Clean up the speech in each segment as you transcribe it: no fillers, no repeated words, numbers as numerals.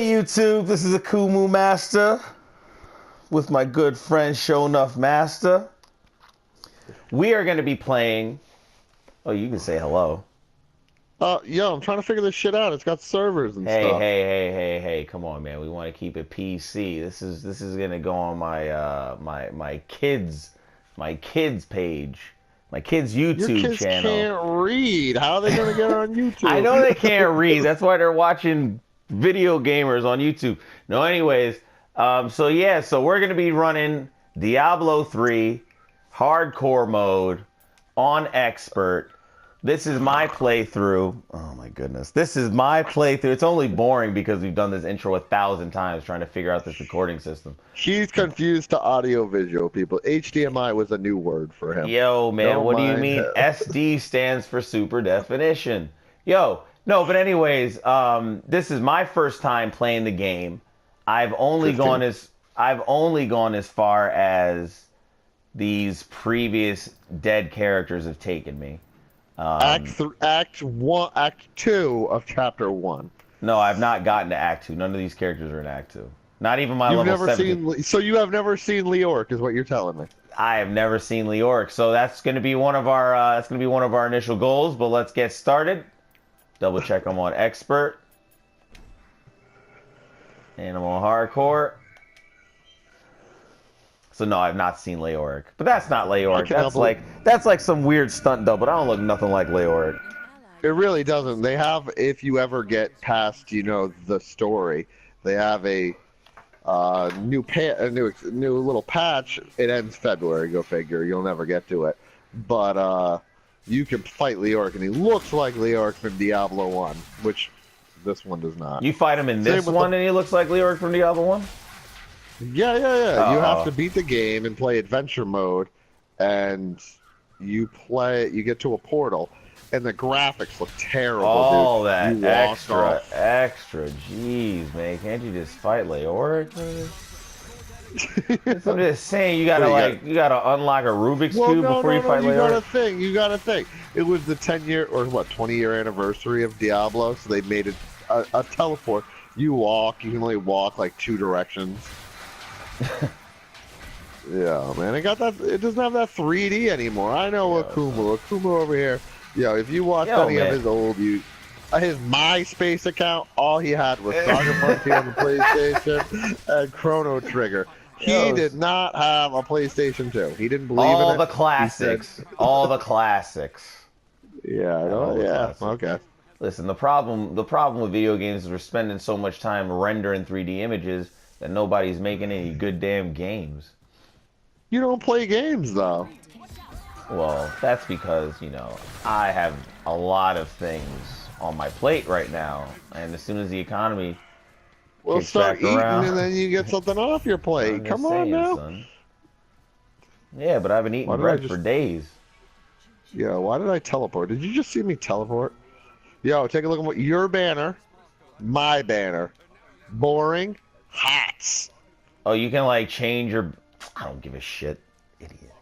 Hey YouTube, this is Akumu Master with my good friend Sho Nuff Masta. We are going to be playing. Oh, you can say hello. Yo, I'm trying to figure this shit out. It's got servers and Hey, stuff. hey! Come on, man. We want to keep it PC. This is going to go on my my kids page, my kids Your YouTube kids channel. can't read. How are they gonna get on I YouTube? know they can't read. That's why they're watching video gamers on YouTube. No, anyways, so we're gonna be running Diablo 3 hardcore mode on expert. This is my playthrough. Oh my goodness, this is my playthrough. It's only boring because we've done this intro 1,000 times trying to figure out this recording system. He's confused to audio-visual people. HDMI was a new word for him. Yo, man, Don't what do you mind mean? him. SD stands for super definition. Yo, no, but anyways, this is my first time playing the game. I've only 15. gone as far as these previous dead characters have taken me. Act 1, Act 2 of Chapter 1. No, I've not gotten to Act 2. None of these characters are in Act 2. Not even my You've level never 17. seen, so you have never seen Leoric, is what you're telling me. I have never seen Leoric, so that's going to be one of our initial goals. But let's get started. Double check I'm on expert, and I'm on hardcore. So no, I've not seen Leoric, but that's not Leoric. That's like some weird stunt double. I don't look nothing like Leoric. It really doesn't. They have, if you ever get past, the story, they have a new little patch. It ends February. Go figure. You'll never get to it, but you can fight Leoric, and he looks like Leoric from Diablo 1, which this one does not. You fight him in this one, and he looks like Leoric from Diablo 1. Yeah. You have to beat the game and play adventure mode, and you get to a portal, and the graphics look terrible. All dude. that extra. Jeez, man, can't you just fight Leoric? I'm just saying, you gotta unlock a Rubik's Cube before you fight Leoric. You gotta think. It was the 10-year or 20-year anniversary of Diablo, so they made it a teleport. You can only walk like 2 directions. Yeah, man, it doesn't have that 3D anymore. I know Akumu over here. Yo, if you watch any of his old his MySpace account, all he had was Saga Monkey on the PlayStation and Chrono Trigger. He did not have a PlayStation 2. He didn't believe in it. All the classics. All the classics. Yeah, okay. Listen, the problem with video games is we're spending so much time rendering 3D images that nobody's making any good damn games. You don't play games, though. Well, that's because, I have a lot of things on my plate right now, and as soon as the economy kicks start back eating, around, and then you get something off your plate. Come on now. Son. Yeah, but I haven't eaten bread for days. Yeah, why did I teleport? Did you just see me teleport? Yo, take a look at what your banner, my banner. Boring hats. Oh, you can change your. I don't give a shit, idiot.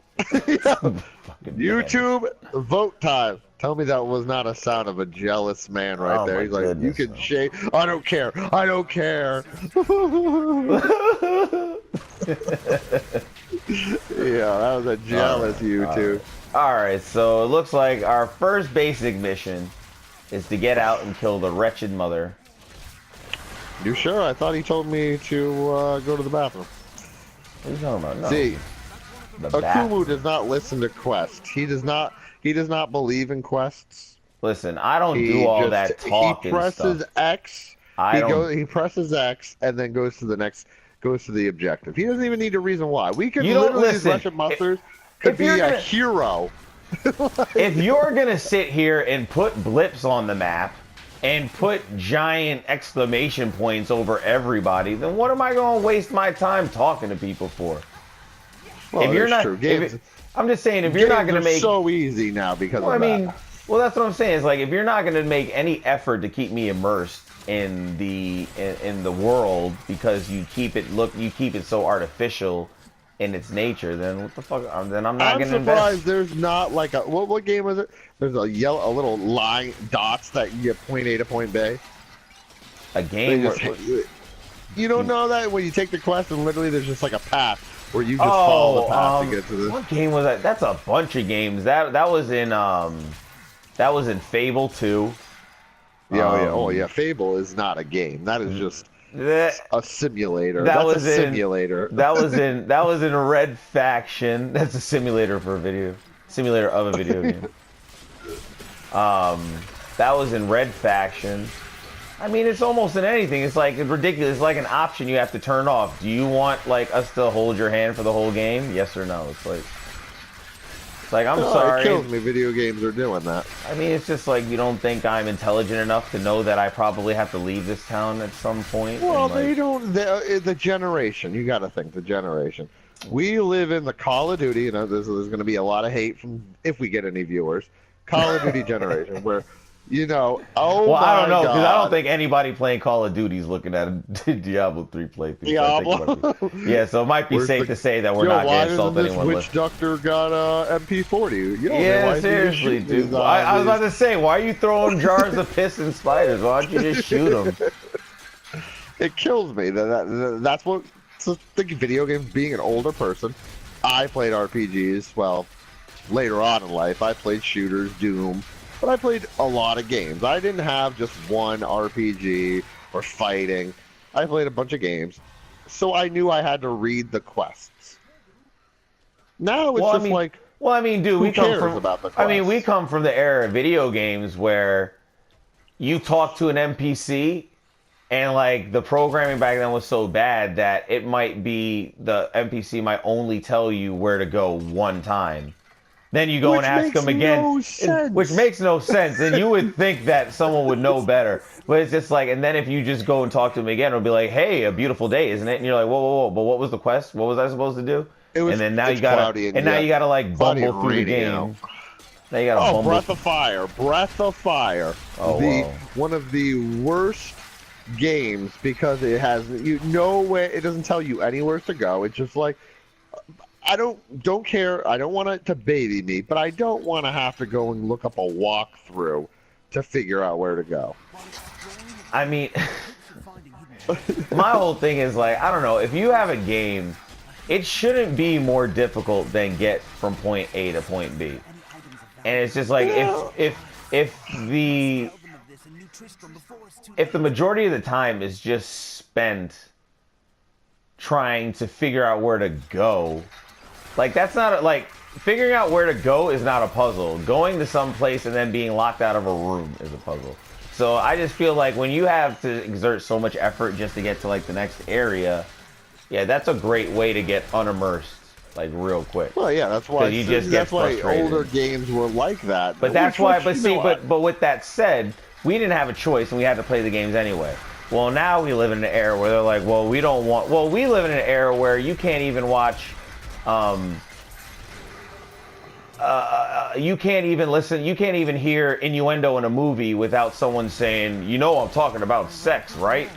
YouTube vote time. Tell me that was not a sound of a jealous man right there. He's like, you can shave. I don't care. I don't care. Yeah, that was a jealous YouTube. Alright, so it looks like our first basic mission is to get out and kill the wretched mother. You sure? I thought he told me to go to the bathroom. What are you talking about? No. See, Akumu does not listen to quests. He does not believe in quests. Listen, I don't do all that talking stuff. He presses X. He presses X and then goes to the objective. He doesn't even need a reason why. We could literally these Russian musters could be a hero. If you're gonna sit here and put blips on the map and put giant exclamation points over everybody, then what am I going to waste my time talking to people for? Well, if you're not, I'm just saying, if you're not going to make so easy now because of that. Well, that's what I'm saying. It's like if you're not going to make any effort to keep me immersed in the world because you keep it so artificial in its nature, then what the fuck? Then I'm not going to invest. I'm surprised there's not like a what game was it? There's a little line dots that you get point A to point B. A game You don't know that when you take the quest and literally there's just like a path where you just follow the path to get to this. What game was that? That's a bunch of games. That was in Fable 2. Yeah. Fable is not a game. That is just a simulator. That's a simulator. That was in Red Faction. That's a simulator for a video. Simulator of a video game. That was in Red Faction. I mean, it's almost in anything. It's like ridiculous. It's like an option you have to turn off. Do you want like us to hold your hand for the whole game? Yes or no? It's like I'm sorry. It kills me. Video games are doing that. I mean, it's just like you don't think I'm intelligent enough to know that I probably have to leave this town at some point. Well, they don't. The generation. You got to think the generation. We live in the Call of Duty. You know, there's going to be a lot of hate from if we get any viewers. Call of Duty generation where. You know, well, I don't know, because I don't think anybody playing Call of Duty is looking at a Diablo 3 playthrough. Diablo? Yeah, so it might be safe to say that we're not going to insult anyone. Witch Doctor got MP40. Yeah, seriously, dude. I was about to say, why are you throwing jars of piss and spiders? Why don't you just shoot them? It kills me. That's what... So think video games, being an older person, I played RPGs, well, later on in life. I played shooters, Doom... But I played a lot of games. I didn't have just one RPG or fighting. I played a bunch of games. So I knew I had to read the quests. Now it's like... Well, I mean, dude, we come from... about the quests? I mean, we come from the era of video games where you talk to an NPC and, like, the programming back then was so bad that it might be... The NPC might only tell you where to go one time. Then you go and ask them again, which makes no sense. And you would think that someone would know better. But it's just like, and then if you just go and talk to them again, it'll be like, hey, a beautiful day, isn't it? And you're like, whoa, but what was the quest? What was I supposed to do? And then now you gotta like bumble through the game. Now you gotta bumble. Breath of Fire. Oh, one of the worst games because it has it doesn't tell you anywhere to go. It's just like, I don't care. I don't want it to baby me, but I don't want to have to go and look up a walkthrough to figure out where to go. I mean, my whole thing is like, I don't know. If you have a game, it shouldn't be more difficult than get from point A to point B. And it's just like, if the majority of the time is just spent trying to figure out where to go. Like, that's not, like, figuring out where to go is not a puzzle. Going to some place and then being locked out of a room is a puzzle. So I just feel like when you have to exert so much effort just to get to, like, the next area, yeah, that's a great way to get unimmersed, like, real quick. Well, yeah, that's why you just get frustrated. Older games were like that. But that's why, but with that said, we didn't have a choice and we had to play the games anyway. Well, now we live in an era where they're like, well, we live in an era where you can't even watch, you can't even listen, you can't even hear innuendo in a movie without someone saying, you know, I'm talking about sex, right?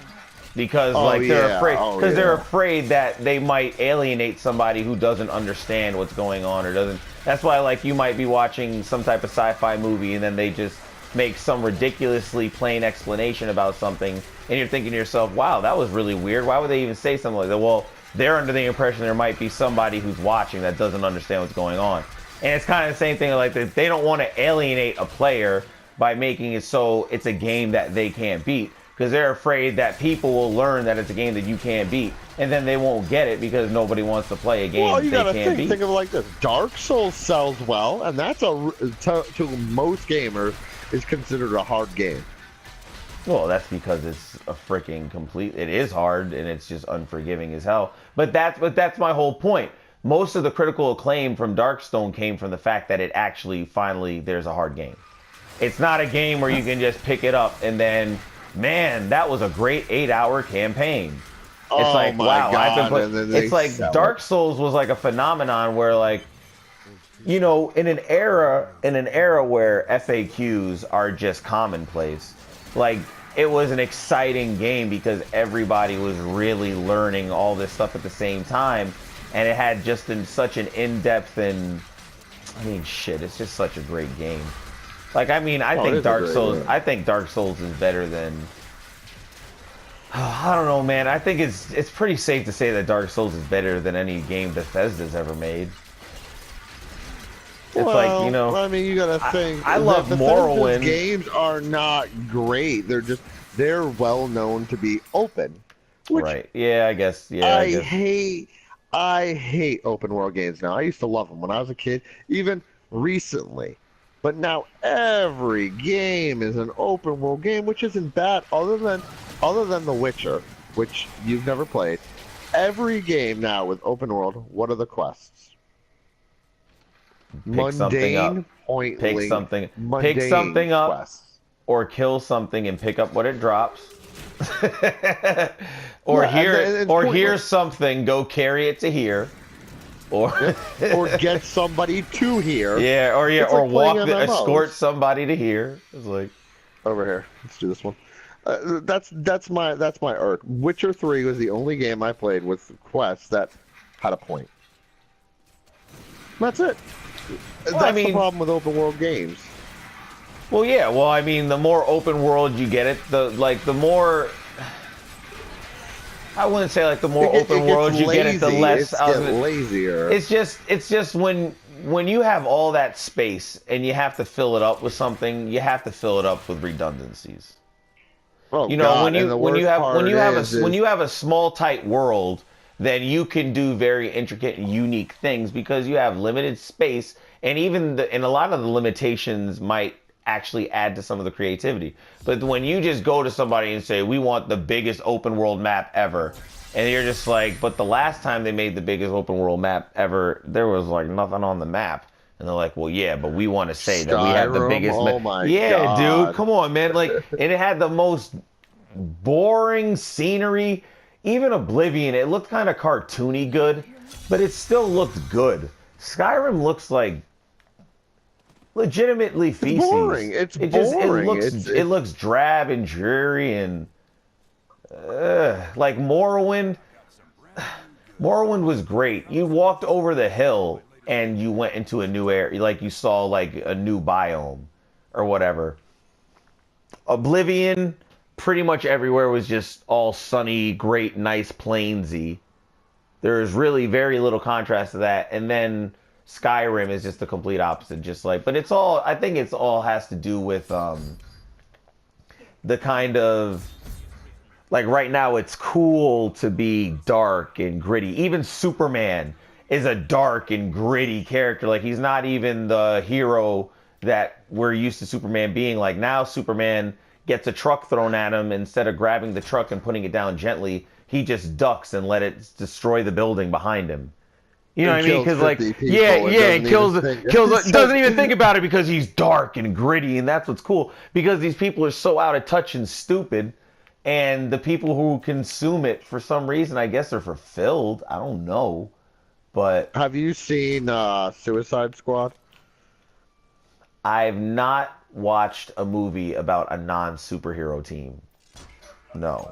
Because they're afraid that they might alienate somebody who doesn't understand what's going on or doesn't. That's why, like, you might be watching some type of sci-fi movie and then they just make some ridiculously plain explanation about something, and you're thinking to yourself, wow, that was really weird. Why would they even say something like that? Well, they're under the impression there might be somebody who's watching that doesn't understand what's going on. And it's kind of the same thing, like, they don't want to alienate a player by making it so it's a game that they can't beat, because they're afraid that people will learn that it's a game that you can't beat, and then they won't get it because nobody wants to play a game they can't beat. Think of it like this. Dark Souls sells well, and that's to most gamers is considered a hard game. Well, that's because it's a freaking complete. It is hard and it's just unforgiving as hell. But that's my whole point. Most of the critical acclaim from Darkstone came from the fact that it actually finally there's a hard game. It's not a game where you can just pick it up and then, man, that was a great 8-hour campain. It's like, wow, it's like Dark Souls was like a phenomenon where, like, you know, in an era where FAQs are just commonplace, like, it was an exciting game because everybody was really learning all this stuff at the same time, and it had just such an in-depth and, I mean, shit, it's just such a great game. Like, I mean, I think Dark Souls is better than I don't know, man. I think it's pretty safe to say that Dark Souls is better than any game Bethesda's ever made. It's like, you Well, know, I mean, you gotta think I that love Bethesda's Morrowind. games are not great. They're well known to be open, which Right. Yeah, I guess. Yeah, I I guess. hate. I hate open world games now. I used to love them when I was a kid, even recently. But now every game is an open world game, which isn't bad, other than The Witcher, which you've never played. Every game now with open world, what are the quests? Pick something Mundane, up. pointless, Pick mundane something up quests. or kill something and pick up what it drops. Yeah, and it's or hear pointless. something, go carry it to here. Or Yep. Or get somebody to here. yeah, It's or like playing escort MMOs. somebody to here. It's like Over here. Let's do this one. That's my irk. Witcher 3 was the only game I played with quests that had a point. That's it. well, That's the problem with open world games. well, yeah. Well, I mean, the more open world you get it, the more. I wouldn't say like the more open world you get it, the less. It's lazier. It's just when you have all that space and you have to fill it up with something, you have to fill it up with redundancies. Oh You know, God! And the worst part is when you have a small tight world, then you can do very intricate and unique things because you have limited space, and and a lot of the limitations might actually add to some of the creativity. But when you just go to somebody and say, "We want the biggest open world map ever," and you're just like, "But the last time they made the biggest open world map ever, there was like nothing on the map." And they're like, well, yeah, but we want to say that we have the Skyrim. biggest. Oh my Yeah, dude, God! come on, man. Like, and it had the most boring scenery. Even Oblivion, it looked kind of cartoony good, but it still looked good. Skyrim looks like legitimately feces. It's boring. It's boring. It looks drab and dreary and like Morrowind. Morrowind was great. You walked over the hill and you went into a new area, like you saw like a new biome or whatever. Oblivion, pretty much everywhere was just all sunny, great, nice, plainsy. There's really very little contrast to that. And then Skyrim is just the complete opposite, just like, but it's all, I think it's all has to do with the kind of, like right now it's cool to be dark and gritty. Even Superman is a dark and gritty character. Like he's not even the hero that we're used to Superman being. Like now Superman gets a truck thrown at him, instead of grabbing the truck and putting it down gently, he just ducks and let it destroy the building behind him. You know what I mean? Because like, it doesn't even think about it because he's dark and gritty, and that's what's cool. Because these people are so out of touch and stupid, and the people who consume it for some reason, I guess, are fulfilled. I don't know, but have you seen Suicide Squad? I've not watched a movie about a non-superhero team. No.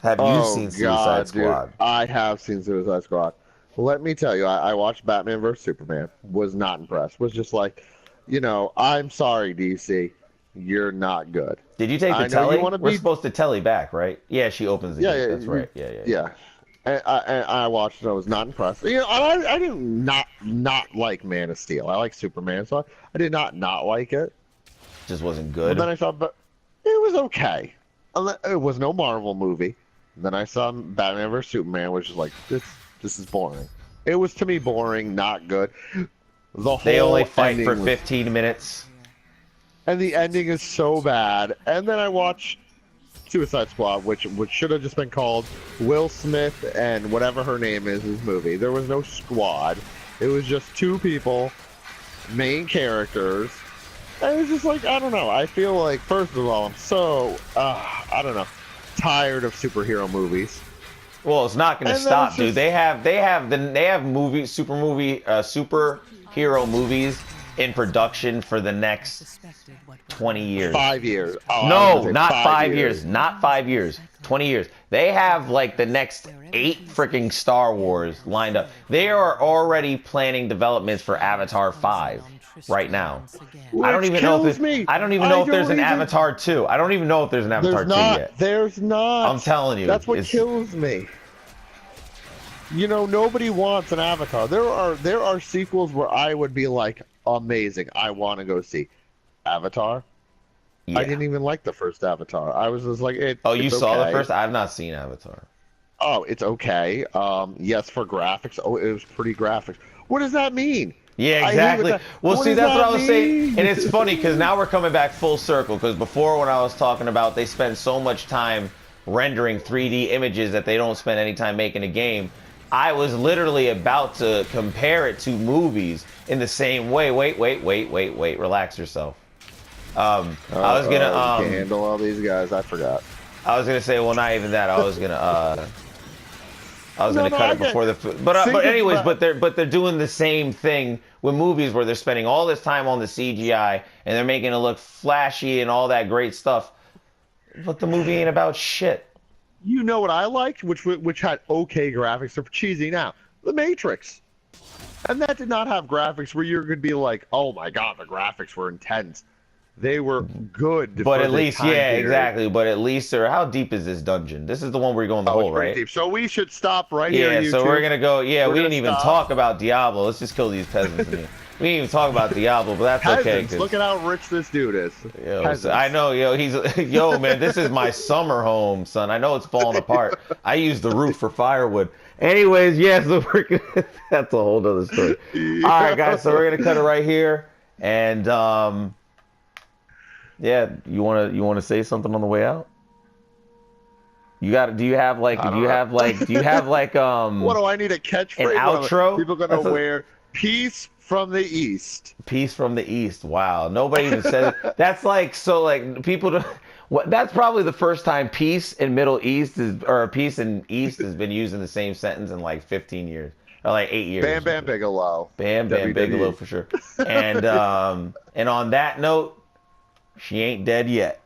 Have you seen Suicide Squad? Dude, I have seen Suicide Squad. Let me tell you, I watched Batman vs Superman. Was not impressed. Was just like, you know, I'm sorry, DC, you're not good. Did you take the telly? We're supposed to telly back, right? Yeah, she opens the gate. That's right. Yeah. And I watched it. I was not impressed. You know, I did not like Man of Steel. I like Superman, so I did not like it. Just wasn't good. But then I thought, but it was okay. It was no Marvel movie. And then I saw Batman vs Superman, which is like this is boring. It was, to me, boring, not good. They only fight for 15 minutes. And the ending is so bad. And then I watched Suicide Squad, which should have just been called Will Smith and whatever her name is, his movie. There was no squad. It was just two people, main characters. And it was just like, I don't know. I feel like, first of all, I'm so, I don't know, tired of superhero movies. Well, it's not going to stop, dude. They have superhero movies in production for the next 20 years. 5 years. Oh, no, not 5 years. Not 5 years. 20 years. They have like the next 8 freaking Star Wars lined up. They are already planning developments for Avatar 5. right now. I don't Which even know kills if me. I don't even know if there's an Avatar 2. I don't even know if there's an Avatar 2 yet. There's not. I'm telling you. That's what kills me. You know, nobody wants an Avatar. There are sequels where I would be like, amazing. I want to go see. Avatar. Yeah. I didn't even like the first Avatar. I was just like, oh, you it's saw okay. the first? I've not seen Avatar. Oh, it's okay. Yes, for graphics. Oh, it was pretty graphics. What does that mean? Yeah, exactly. Well, see, that's what I was saying. And it's funny because now we're coming back full circle. Because before, when I was talking about they spend so much time rendering 3D images that they don't spend any time making a game, I was literally about to compare it to movies in the same way. Wait. Relax yourself. I was gonna. You can't handle all these guys. I forgot. I was gonna say, well, not even that. I was gonna cut it before the. But they're doing the same thing with movies where they're spending all this time on the CGI and they're making it look flashy and all that great stuff. But the movie ain't about shit. You know what I liked, which had okay graphics. They're cheesy now. The Matrix, and that did not have graphics where you're gonna be like, oh my god, the graphics were intense. They were good. But at least, yeah, exactly. But at least, sir, how deep is this dungeon? This is the one where you're going the hole, right? Deep. So we should stop right here. Yeah, so we're gonna go. Yeah, we didn't even talk about Diablo. Let's just kill these peasants. We didn't even talk about Diablo, but that's peasants, okay. Look at how rich this dude is. Yo, I know, yo, man, this is my summer home, son. I know it's falling apart. I use the roof for firewood. Anyways, yes, that's a whole other story. All right, guys, so we're gonna cut it right here, and yeah, you wanna say something on the way out? Do you have like what do I need a catchphrase? An outro? People gonna wear peace from the east. Peace from the east. Wow, nobody even said it. That's like people. That's probably the first time peace in Middle East or peace in East has been used in the same sentence in like 15 years or like 8 years. Bam Bam Bigelow. Bam Bam Bigelow for sure. And on that note, she ain't dead yet.